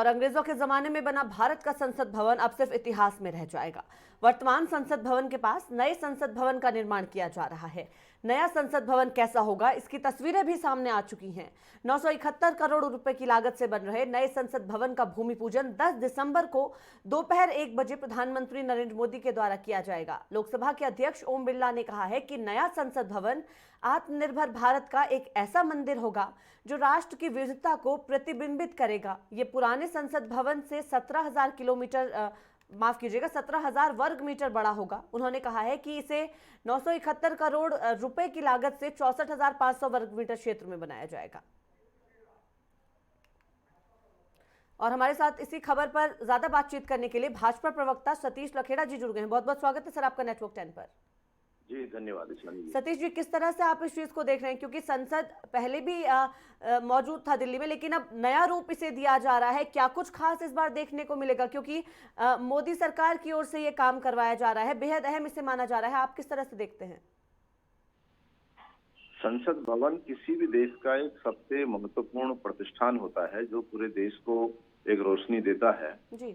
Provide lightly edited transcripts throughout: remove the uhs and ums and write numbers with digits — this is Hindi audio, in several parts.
और अंग्रेजों के जमाने में बना भारत का संसद भवन अब सिर्फ इतिहास में रह जाएगा। वर्तमान संसद भवन के पास नए संसद भवन का निर्माण किया जा रहा है। नया संसद भवन कैसा होगा, इसकी तस्वीरें भी सामने आ चुकी हैं। 971 करोड़ रुपए की लागत से बन रहे नए संसद भवन का भूमि पूजन 10 दिसंबर को दोपहर 1 बजे प्रधानमंत्री नरेंद्र मोदी के द्वारा किया जाएगा। लोकसभा के अध्यक्ष ओम बिरला ने कहा है कि नया संसद भवन आत्मनिर्भर भारत का एक ऐसा मंदिर होगा जो राष्ट्र की विविधता को प्रतिबिंबित करेगा। ये पुराने संसद भवन से 17,000 वर्ग मीटर बड़ा होगा। उन्होंने कहा है कि इसे 971 करोड़ रुपए की लागत से 64,500 वर्ग मीटर क्षेत्र में बनाया जाएगा। और हमारे साथ इसी खबर पर ज्यादा बातचीत करने के लिए भाजपा प्रवक्ता सतीश लखेड़ा जी जुड़ गए हैं। बहुत बहुत स्वागत है सर आपका नेटवर्क 10 पर। जी धन्यवाद। सतीश जी, किस तरह से आप इस चीज को देख रहे हैं, क्योंकि संसद पहले भी मौजूद था दिल्ली में, लेकिन अब नया रूप इसे दिया जा रहा है। क्या कुछ खास इस बार देखने को मिलेगा, क्योंकि मोदी सरकार की ओर से ये काम करवाया जा रहा है, बेहद अहम इसे माना जा रहा है। आप किस तरह से देखते हैं? संसद भवन किसी भी देश का एक सबसे महत्वपूर्ण प्रतिष्ठान होता है जो पूरे देश को एक रोशनी देता है। जी।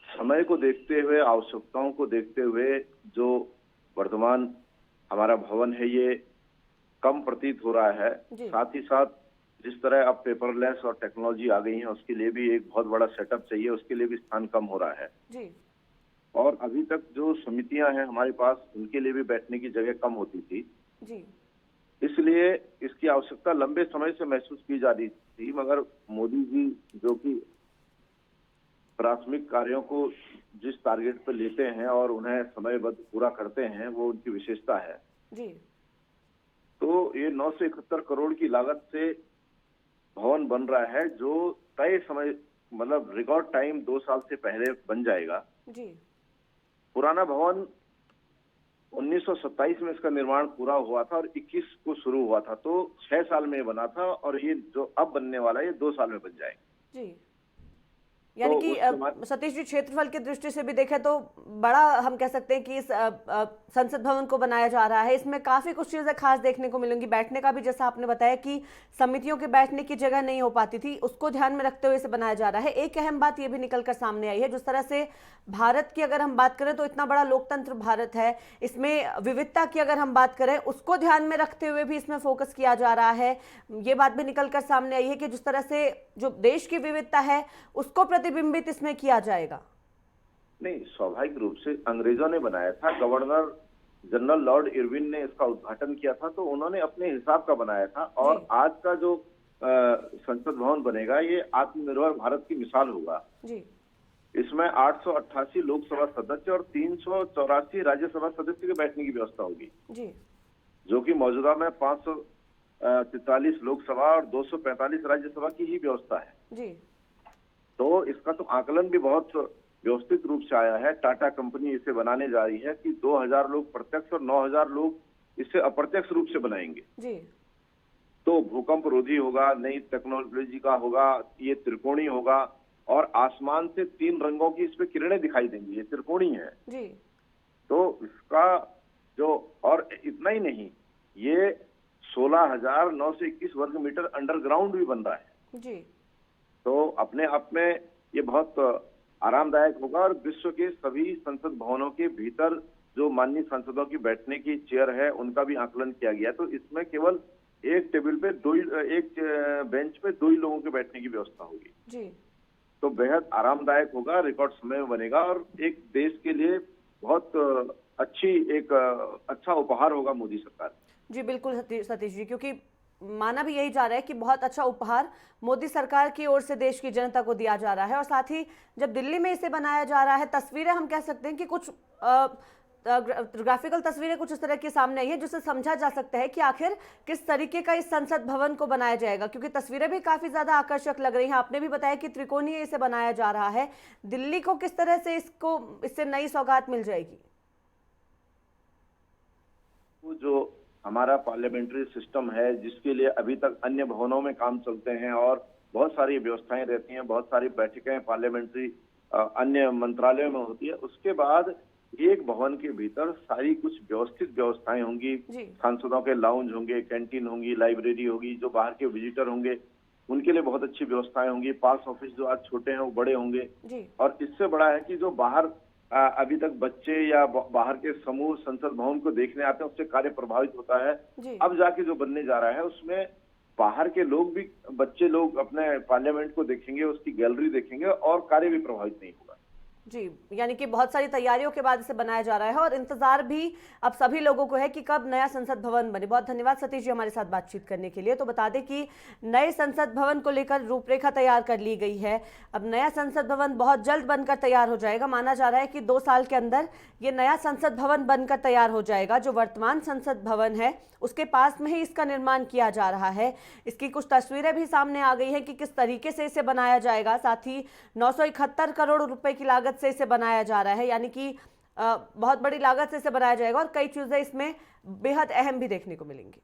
समय को देखते हुए, आवश्यकताओं को देखते हुए जो वर्तमान हमारा भवन है ये कम प्रतीत हो रहा है। साथ ही साथ जिस तरह अब पेपरलेस और टेक्नोलॉजी आ गई है उसके लिए भी एक बहुत बड़ा सेटअप चाहिए, उसके लिए भी स्थान कम हो रहा है। जी। और अभी तक जो समितियां हैं हमारे पास उनके लिए भी बैठने की जगह कम होती थी। जी। इसलिए इसकी आवश्यकता लंबे समय से महसूस की जा रही थी, मगर मोदी जी जो कि प्राथमिक कार्यों को जिस टारगेट पर लेते हैं और उन्हें समयबद्ध पूरा करते हैं, वो उनकी विशेषता है। जी। तो ये 971 करोड़ की लागत से भवन बन रहा है जो तय समय मतलब रिकॉर्ड टाइम 2 साल से पहले बन जाएगा। जी। पुराना भवन 1927 में इसका निर्माण पूरा हुआ था और 21 को शुरू हुआ था, तो 6 साल में बना था और ये जो अब बनने वाला है ये 2 साल में बन जाएगा। जी। यानी कि सतीश जी, क्षेत्रफल की दृष्टि से भी देखें तो बड़ा हम कह सकते हैं कि इस संसद भवन को बनाया जा रहा है। इसमें काफी कुछ चीजें खास देखने को मिलेंगी। बैठने का भी, जैसा आपने बताया कि समितियों के बैठने की जगह नहीं हो पाती थी, उसको ध्यान में रखते हुए इसे बनाया जा रहा है। एक अहम बात यह भी निकलकर सामने आई है, जिस तरह से भारत की अगर हम बात करें तो इतना बड़ा लोकतंत्र भारत है, इसमें विविधता की अगर हम बात करें उसको ध्यान में रखते हुए भी इसमें फोकस किया जा रहा है। ये बात भी निकलकर सामने आई है कि जिस तरह से जो देश की विविधता है उसको प्रतिबिंबित इसमें किया जाएगा। नहीं, स्वाभाविक रूप से अंग्रेजों ने बनाया था। गवर्नर जनरल लॉर्ड इरविन ने इसका उद्घाटन किया था, तो उन्होंने अपने हिसाब का बनाया था। और आज का जो संसद भवन बनेगा ये आत्मनिर्भर भारत की मिसाल होगा। जी। इसमें 888 लोकसभा सदस्य और 384 राज्यसभा सदस्य के बैठने की व्यवस्था होगी। जी। जो कि मौजूदा में 543 लोकसभा और 245 राज्यसभा की ही व्यवस्था है। जी। तो इसका तो आकलन भी बहुत व्यवस्थित रूप से आया है। टाटा कंपनी इसे बनाने जा रही है कि 2000 लोग प्रत्यक्ष और 9000 लोग इसे अप्रत्यक्ष रूप से बनाएंगे। जी। तो भूकंप रोधी होगा, नई टेक्नोलॉजी का होगा, ये त्रिकोणीय होगा और आसमान से 3 रंगों की इस पे किरणें दिखाई देंगी। ये त्रिकोणीय है। जी। तो इसका जो, और इतना ही नहीं, ये 16,921 वर्ग मीटर अंडरग्राउंड भी बन रहा है। जी। तो अपने आप में ये बहुत आरामदायक होगा और विश्व के सभी संसद भवनों के भीतर जो माननीय सांसदों की बैठने की चेयर है उनका भी आकलन किया गया। तो इसमें केवल एक टेबल पे एक बेंच पे 2 ही लोगों के बैठने की व्यवस्था होगी। जी। तो बेहद आरामदायक होगा, रिकॉर्ड समय में बनेगा और एक देश के लिए बहुत अच्छा उपहार होगा मोदी सरकार। जी बिल्कुल सतीश जी, क्योंकि माना भी यही जा रहा है कि बहुत अच्छा उपहार मोदी सरकार की ओर से देश की जनता को दिया जा रहा है। और साथ ही जब दिल्ली में इसे बनाया जा रहा है, तस्वीरें हम कह सकते हैं कि कुछ ग्राफिकल तस्वीरें कुछ इस तरह की सामने आई है जिससे समझा जा सकता है कि आखिर किस तरीके का इस संसद भवन को बनाया जाएगा, क्योंकि तस्वीरें भी काफी ज्यादा आकर्षक लग रही हैं। आपने भी बताया कि त्रिकोणीय इसे बनाया जा रहा है। दिल्ली को किस तरह से इससे नई सौगात मिल जाएगी? जो हमारा पार्लियामेंट्री सिस्टम है जिसके लिए अभी तक अन्य भवनों में काम चलते हैं और बहुत सारी व्यवस्थाएं रहती हैं, बहुत सारी बैठकें पार्लियामेंट्री अन्य मंत्रालयों में होती है, उसके बाद एक भवन के भीतर सारी कुछ व्यवस्थित व्यवस्थाएं होंगी। सांसदों के लाउंज होंगे, कैंटीन होंगी, लाइब्रेरी होगी, जो बाहर के विजिटर होंगे उनके लिए बहुत अच्छी व्यवस्थाएं होंगी। पास ऑफिस जो आज छोटे हैं वो बड़े होंगे। जी। और इससे बड़ा है कि जो बाहर अभी तक बच्चे या बाहर के समूह संसद भवन को देखने आते हैं, उससे कार्य प्रभावित होता है। जी। अब जाके जो बनने जा रहा है उसमें बाहर के लोग भी, बच्चे लोग अपने पार्लियामेंट को देखेंगे, उसकी गैलरी देखेंगे और कार्य भी प्रभावित नहीं होगा। जी, यानी कि बहुत सारी तैयारियों के बाद इसे बनाया जा रहा है और इंतजार भी अब सभी लोगों को है कि कब नया संसद भवन बने। बहुत धन्यवाद सतीश जी हमारे साथ बातचीत करने के लिए। तो बता दें कि नए संसद भवन को लेकर रूपरेखा तैयार कर ली गई है। अब नया संसद भवन बहुत जल्द बनकर तैयार हो जाएगा। माना जा रहा है कि 2 साल के अंदर ये नया संसद भवन बनकर तैयार हो जाएगा। जो वर्तमान संसद भवन है उसके पास में ही इसका निर्माण किया जा रहा है। इसकी कुछ तस्वीरें भी सामने आ गई हैं कि किस तरीके से इसे बनाया जाएगा। साथ ही 971 करोड़ रुपए की लागत से इसे बनाया जा रहा है, यानी कि बहुत बड़ी लागत से इसे बनाया जाएगा और कई चीजें इसमें बेहद अहम भी देखने को मिलेंगी।